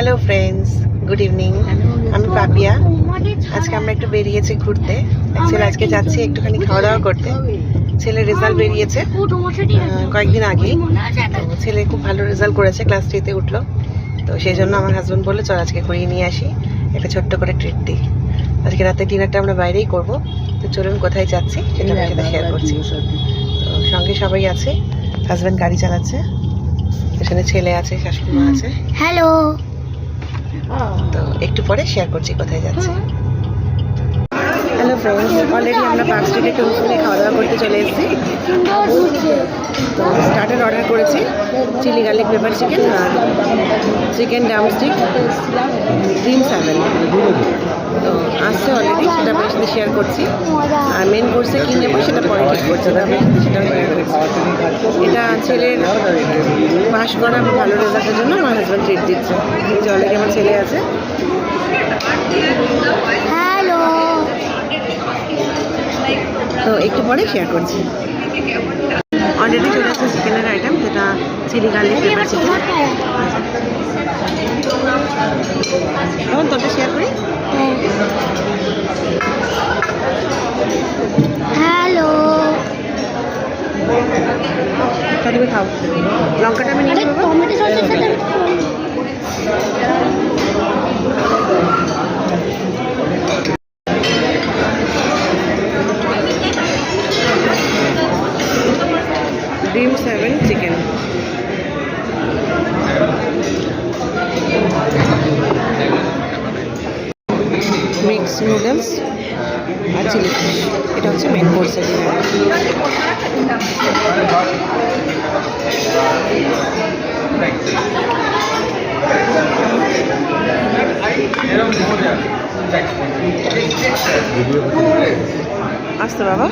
Hello friends, good evening. আমি পাপিয়া। আজকে আমরা একটু বেরিয়েছি ঘুরতে। অ্যাকচুয়ালি আজকে যাচ্ছি একটুখানি খাওয়া দাওয়া করতে। ছেলের রেজাল্ট বেরিয়েছে কয়েকদিন আগেই। তো ছেলে খুব ভালো রেজাল্ট করেছে, ক্লাস 3-তে উঠলো। তো সেই জন্য আমার হাজব্যান্ড বললো চল আজকে ঘুরিয়ে নিয়ে আসি, একটা ছোট্ট করে ট্রিট দিই। আজকে রাতে ডিনারটা আমরা বাইরেই করবো। তো চলুন কোথায় যাচ্ছি সেটা আমার সাথে শেয়ার করছি। তো সঙ্গে সবাই আছে, হাজব্যান্ড গাড়ি চালাচ্ছে, এখানে ছেলে আছে, শাশুড়ি মা আছে। হ্যালো। তো একটু পরে শেয়ার করছি কোথায় যাচ্ছি। হ্যালো ফ্রেন্ডস, অলরেডি আমরা পার্ক স্ট্রিটে টুমসুনে খাওয়া দাওয়া করতে চলে এসেছি। তো স্টার্টার অর্ডার করেছি, চিলি গার্লিক পেপার চিকেন আর চিকেন ড্রামস্টিক, ক্রিম 7। তো আসছে অলরেডি, সেটা আপনার সাথে শেয়ার করছি। আর মেন কোর্সে কী নেবো সেটা পরে ঠিক করছি, আপনার সাথে সেটাও শেয়ার করছি। এটা ছেলের পাস করা ভালো রেজাল্টের জন্য আমার হাজব্যান্ড ট্রিট দিচ্ছে। এই যে অলরেডি আমার ছেলে আছে। হ্যালো। তো একটু পরে শেয়ার করছি। অলরেডি চলে আসছে চিকেনের আইটেম, যেটা চিলি গার্লিক পেপার চিকেন। তখন তোরটা শেয়ার করি। হ্যালো। তা তুমি খাও, লঙ্কাটা আমি নিয়ে নেবো। টমেটো সসের সাথে ক্রিম 7 চিকেন। মিক্স নুডলস আর চিলি ফিশ, এটা হচ্ছে মেন কোর্সের ডিনার। আসতে বাবা।